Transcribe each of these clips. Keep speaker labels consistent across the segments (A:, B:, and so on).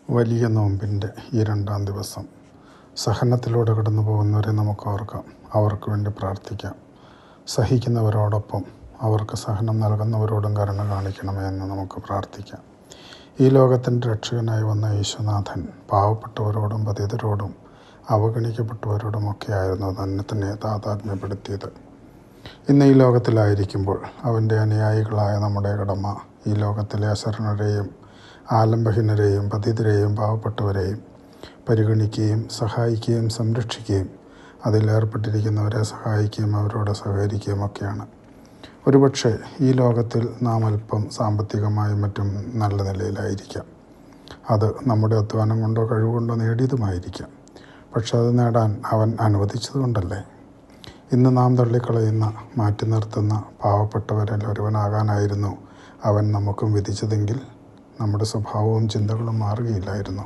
A: വലിയ നോമ്പിൻ്റെ ഈ രണ്ടാം ദിവസം സഹനത്തിലൂടെ കടന്നു പോകുന്നവരെ നമുക്ക് ഓർക്കാം, അവർക്ക് വേണ്ടി പ്രാർത്ഥിക്കാം. സഹിക്കുന്നവരോടൊപ്പം അവർക്ക് സഹനം നൽകുന്നവരോടും കരുണ കാണിക്കണമേ എന്ന് നമുക്ക് പ്രാർത്ഥിക്കാം. ഈ ലോകത്തിൻ്റെ രക്ഷകനായി വന്ന യേശുനാഥൻ പാവപ്പെട്ടവരോടും പതിതരോടും അവഗണിക്കപ്പെട്ടവരോടുമൊക്കെ ആയിരുന്നു തന്നെ താതാത്മ്യപ്പെടുത്തിയത്. ഇന്ന് ഈ ലോകത്തിലായിരിക്കുമ്പോൾ അവൻ്റെ അനുയായികളായ നമ്മുടെ കടമ ഈ ലോകത്തിലെ അശരണരെയും ആലംബഹീനരെയും പതിതരെയും പാവപ്പെട്ടവരെയും പരിഗണിക്കുകയും സഹായിക്കുകയും സംരക്ഷിക്കുകയും അതിലേർപ്പെട്ടിരിക്കുന്നവരെ സഹായിക്കുകയും അവരോട് സഹകരിക്കുകയും ഒക്കെയാണ്. ഒരുപക്ഷെ ഈ ലോകത്തിൽ നാം അല്പം സാമ്പത്തികമായും മറ്റും നല്ല നിലയിലായിരിക്കാം. അത് നമ്മുടെ അധ്വാനം കൊണ്ടോ കഴിവുകൊണ്ടോ നേടിയതുമായിരിക്കാം. പക്ഷെ അത് നേടാൻ അവൻ അനുവദിച്ചതുകൊണ്ടല്ലേ. ഇന്ന് നാം തള്ളിക്കളയുന്ന മാറ്റി നിർത്തുന്ന പാവപ്പെട്ടവരിൽ ഒരുവനാകാനായിരുന്നു അവൻ നമുക്കും വിധിച്ചതെങ്കിൽ നമ്മുടെ സ്വഭാവവും ചിന്തകളും മാറുകയില്ലായിരുന്നു.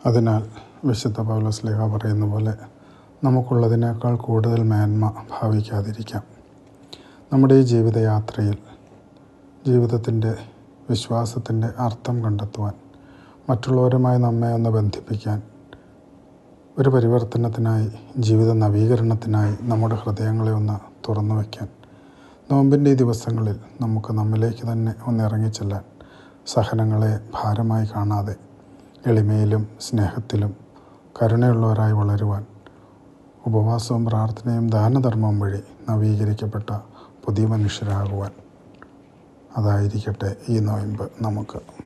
A: അതിനാൽ വിശുദ്ധ പൗലോസ്ലീഹ പറയുന്ന പോലെ നമുക്കുള്ളതിനേക്കാൾ കൂടുതൽ മേന്മ ഭാവിക്കാതിരിക്കാം. നമ്മുടെ ഈ ജീവിതയാത്രയിൽ ജീവിതത്തിൻ്റെ വിശ്വാസത്തിൻ്റെ അർത്ഥം കണ്ടെത്തുവാൻ, മറ്റുള്ളവരുമായി നമ്മെ ഒന്ന് ബന്ധിപ്പിക്കാൻ, ഒരു പരിവർത്തനത്തിനായി, ജീവിത നവീകരണത്തിനായി നമ്മുടെ ഹൃദയങ്ങളെ ഒന്ന് തുറന്നു വയ്ക്കാൻ, നോമ്പിൻ്റെ ഈ ദിവസങ്ങളിൽ നമുക്ക് നമ്മിലേക്ക് തന്നെ ഒന്ന് ഇറങ്ങിച്ചെല്ലാൻ, സഹനങ്ങളെ ഭാരമായി കാണാതെ എളിമയിലും സ്നേഹത്തിലും കരുണയുള്ളവരായി വളരുവാൻ, ഉപവാസവും പ്രാർത്ഥനയും ദാനധർമ്മവും വഴി നവീകരിക്കപ്പെട്ട പുതിയ മനുഷ്യരാകുവാൻ, അതായിരിക്കട്ടെ ഈ നോയമ്പ് നമുക്ക്.